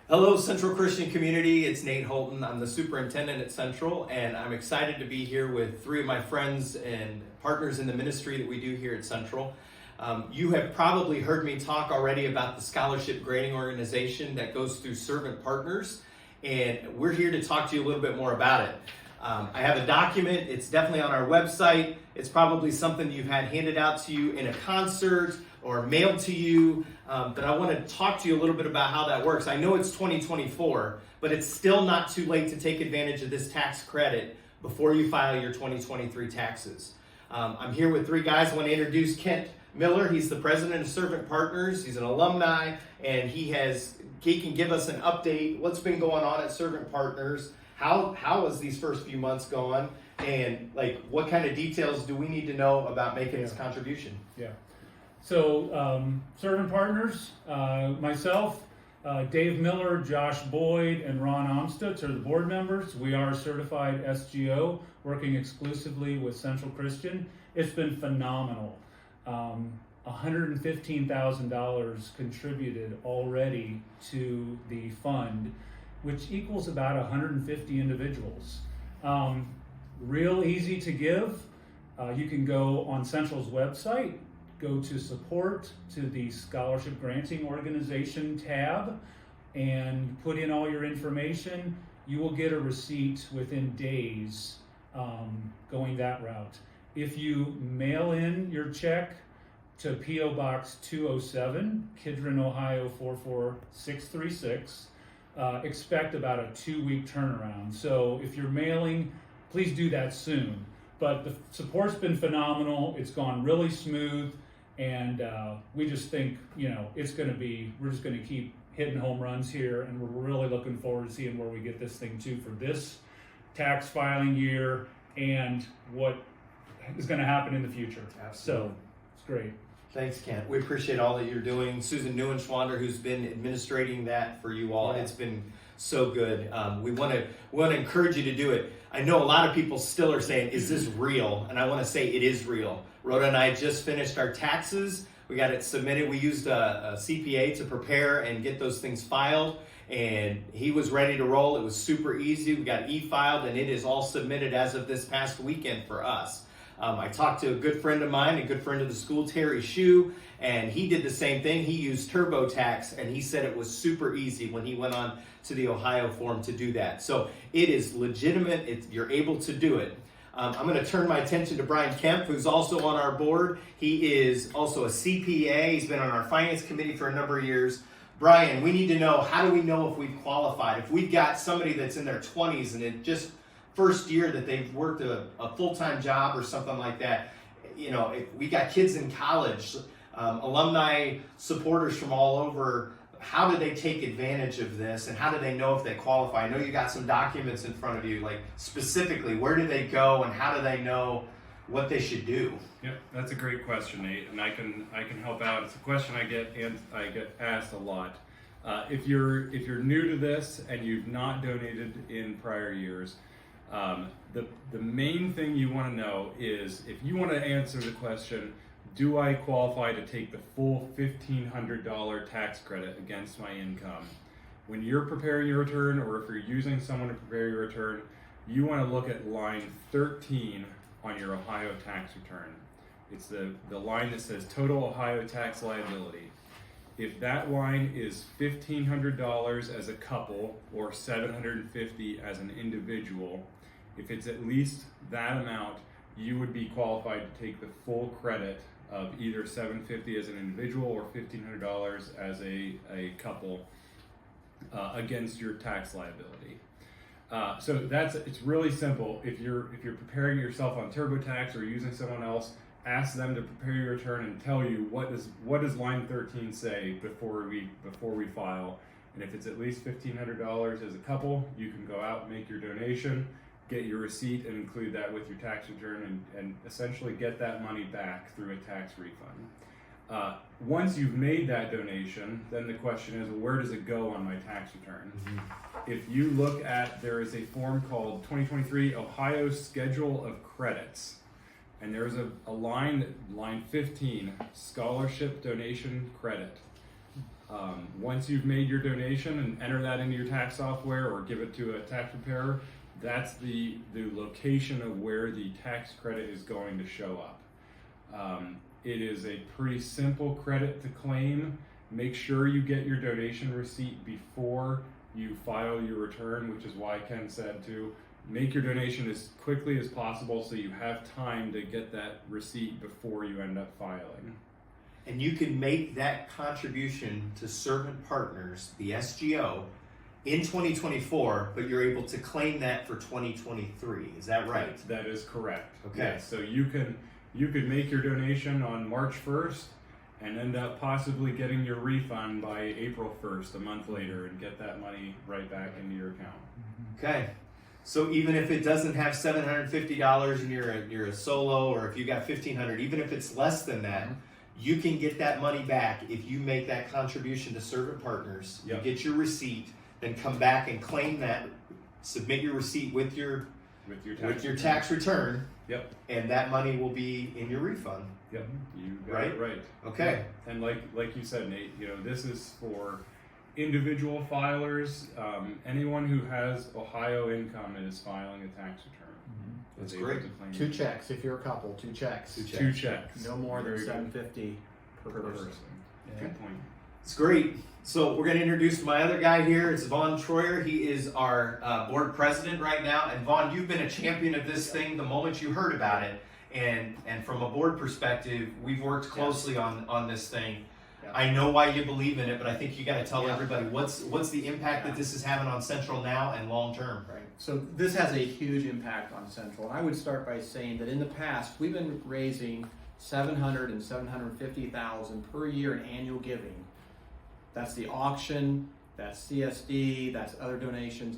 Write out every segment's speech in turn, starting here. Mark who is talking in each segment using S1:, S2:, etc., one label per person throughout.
S1: Hello, Central Christian Community. It's Nate Holton. I'm the superintendent at Central, and I'm excited to be here with three of my friends and partners in the ministry that we do here at Central. You have probably heard me talk already about the scholarship grading organization that goes through servant partners, and we're here to talk to you a little bit more about it. I have a document. It's definitely on our website. It's probably something you've had handed out to you in a concert or mailed to you, but I want to talk to you a little bit about how that works. I know it's 2024, but it's still not too late to take advantage of this tax credit before you file your 2023 taxes. I'm here with three guys. I want to introduce Kent Miller. He's the president of Servant Partners. He's an alumni, and he can give us an update. What's been going on at Servant Partners? How has these first few months gone? And what kind of details do we need to know about making this contribution?
S2: Yeah. So, Servant Partners, myself, Dave Miller, Josh Boyd, and Ron Amstutz are the board members. We are certified SGO, working exclusively with Central Christian. It's been phenomenal. $115,000 contributed already to the fund, which equals about 150 individuals. Real easy to give. You can go on Central's website, go to support, to the scholarship granting organization tab, and put in all your information. You will get a receipt within days going that route. If you mail in your check to P.O. Box 207, Kidron, Ohio 44636, expect about a 2-week turnaround. So if you're mailing, please do that soon. But the support's been phenomenal. It's gone really smooth. And we just think, we're just going to keep hitting home runs here, and we're really looking forward to seeing where we get this thing to for this tax filing year and what is going to happen in the future.
S1: Absolutely.
S2: So it's great.
S1: Thanks, Kent. We appreciate all that you're doing. Susan Neuenschwander, who's been administrating that for you all, It's been so good. We want to encourage you to do it. I know a lot of people still are saying, "Is this real?" And I want to say it is real. Rhoda and I just finished our taxes. We got it submitted. We used a CPA to prepare and get those things filed, and he was ready to roll. It was super easy. We got e-filed, and it is all submitted as of this past weekend for us. I talked to a good friend of mine, a good friend of the school, Terry Shue, and he did the same thing. He used TurboTax, and he said it was super easy when he went on to the Ohio form to do that. So it is legitimate. You're able to do it. I'm going to turn my attention to Brian Kemp, who's also on our board. He is also a CPA. He's been on our finance committee for a number of years. Brian, we need to know, how do we know if we've qualified? If we've got somebody that's in their 20s and it just first year that they've worked a full-time job or something like that, if we got kids in college, alumni supporters from all over, how do they take advantage of this, and how do they know if they qualify? I know you got some documents in front of you, specifically, where do they go and how do they know what they should do?
S3: Yep, that's a great question, Nate, and I can help out. It's a question I get asked a lot. If you're new to this and you've not donated in prior years, the main thing you want to know is, if you want to answer the question, do I qualify to take the full $1,500 tax credit against my income? When you're preparing your return, or if you're using someone to prepare your return, you want to look at line 13 on your Ohio tax return. It's the line that says total Ohio tax liability. If that line is $1,500 as a couple or $750 as an individual, if it's at least that amount, you would be qualified to take the full credit of either $750 as an individual or $1,500 as a couple against your tax liability. So it's really simple. If you're preparing yourself on TurboTax or using someone else, ask them to prepare your return and tell you what does line 13 say before we file. And if it's at least $1,500 as a couple, you can go out and make your donation, get your receipt, and include that with your tax return, and essentially get that money back through a tax refund. Once you've made that donation, then the question is, where does it go on my tax return? Mm-hmm. If you look at, there is a form called 2023 Ohio Schedule of Credits, and there's a line 15, Scholarship Donation Credit. Once you've made your donation and enter that into your tax software or give it to a tax preparer, that's the location of where the tax credit is going to show up. It is a pretty simple credit to claim. Make sure you get your donation receipt before you file your return, which is why Ken said to make your donation as quickly as possible so you have time to get that receipt before you end up filing.
S1: And you can make that contribution to Servant Partners, the SGO, in 2024, but you're able to claim that for 2023. Is that right?
S3: That is correct.
S1: Okay.
S3: Yes, so you could make your donation on March 1st and end up possibly getting your refund by April 1st, a month later, and get that money right back into your account.
S1: Okay. So even if it doesn't have $750 and you're a solo, or if you got $1,500, even if it's less than that, you can get that money back if you make that contribution to Servant Partners.
S3: Yep.
S1: You get your receipt, then come back and claim that. Submit your receipt with your tax return.
S3: Yep.
S1: And that money will be in your refund.
S3: Yep. You got it right.
S1: Okay.
S3: And like you said, Nate, this is for individual filers. Anyone who has Ohio income and is filing a tax return.
S1: That's
S3: is able
S1: great.
S3: to claim
S4: 2
S3: it.
S4: checks if you're a couple. 2 checks.
S3: 2 checks.
S4: No more than
S3: Very good.
S4: $750 per person.
S2: Yeah.
S3: Good point.
S1: It's great. So we're going to introduce my other guy here. It's Vaughn Troyer. He is our board president right now. And Vaughn, you've been a champion of this thing the moment you heard about it. And from a board perspective, we've worked closely on this thing.
S4: Yeah.
S1: I know why you believe in it, but I think you got to tell
S4: Yeah.
S1: everybody what's the impact that this is having on Central now and long term.
S4: Right. So this has a huge impact on Central. And I would start by saying that in the past, we've been raising $700,000 and $750,000 per year in annual giving. That's the auction, that's CSD, that's other donations.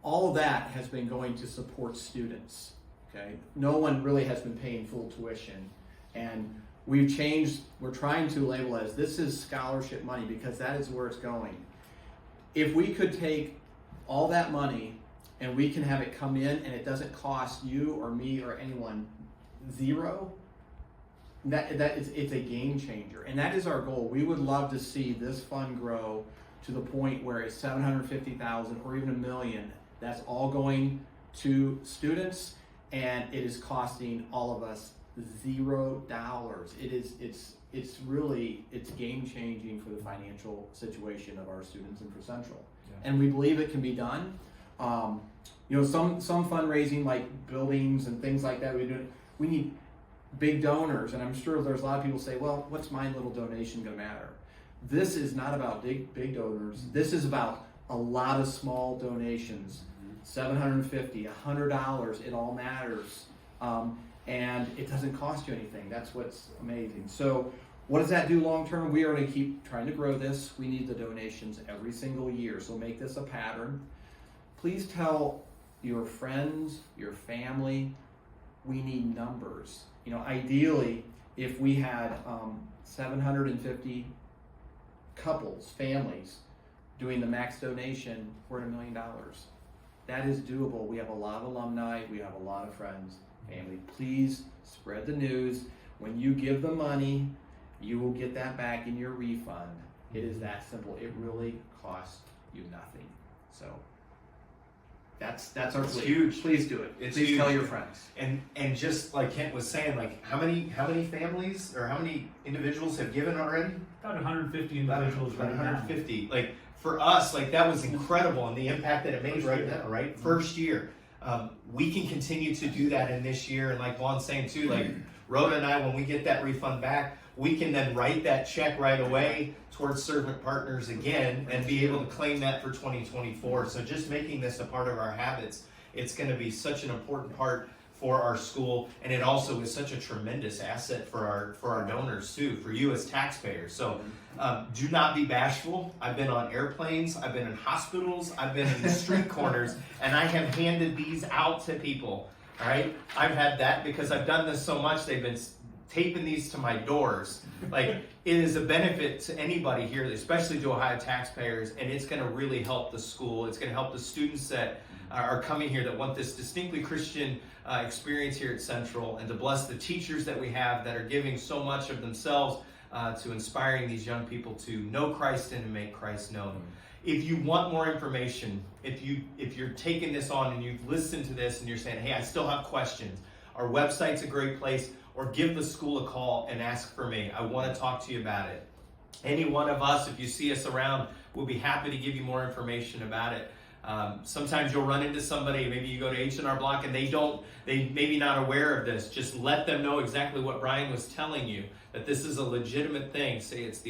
S4: All of that has been going to support students. Okay, no one really has been paying full tuition, and we're trying to label it as this is scholarship money because that is where it's going. If we could take all that money and we can have it come in and it doesn't cost you or me or anyone zero, it's a game changer, and that is our goal. We would love to see this fund grow to the point where it's $750,000 or even $1 million. That's all going to students, and it is costing all of us $0. It's game changing for the financial situation of our students and for Central. Yeah. And we believe it can be done. Some fundraising like buildings and things like that we need big donors, and I'm sure there's a lot of people say, well, what's my little donation gonna matter? This is not about big donors. This is about a lot of small donations. $750, $100, it all matters. And it doesn't cost you anything. That's what's amazing. So what does that do long term? We are gonna keep trying to grow this. We need the donations every single year. So make this a pattern. Please tell your friends, your family, we need numbers. Ideally, if we had 750 couples, families, doing the max donation, we're at $1 million. That is doable. We have a lot of alumni. We have a lot of friends, family. Please spread the news. When you give the money, you will get that back in your refund. It is that simple. It really costs you nothing. So that's our plea.
S1: Huge.
S4: Please do it.
S1: It's
S4: Please
S1: huge.
S4: tell your friends.
S1: And just like Kent was saying, like how many families or how many individuals have given already?
S2: About 150 individuals
S1: About
S2: right now.
S1: 150. Like for us, like that was incredible, and the impact that it made right now, right? First year. We can continue to do that in this year, and like Vaughn's saying too, like Rhoda and I, when we get that refund back, we can then write that check right away towards Servant Partners again and be able to claim that for 2024. So just making this a part of our habits, it's going to be such an important part for our school, and it also is such a tremendous asset for our donors too, for you as taxpayers. So do not be bashful. I've been on airplanes, I've been in hospitals, I've been in the street corners, and I have handed these out to people. All right, I've had that because I've done this so much. They've been taping these to my doors. Like, it is a benefit to anybody here, especially to Ohio taxpayers, and it's going to really help the school. It's going to help the students that are coming here that want this distinctly Christian experience here at Central, and to bless the teachers that we have that are giving so much of themselves to inspiring these young people to know Christ and to make Christ known. If you want more information, if you're taking this on and you've listened to this and you're saying, hey, I still have questions, our website's a great place, or give the school a call and ask for me. I want to talk to you about it. Any one of us, if you see us around, we'll be happy to give you more information about it. Sometimes you'll run into somebody, maybe you go to H&R Block and they maybe not aware of this. Just let them know exactly what Brian was telling you, that this is a legitimate thing. Say it's the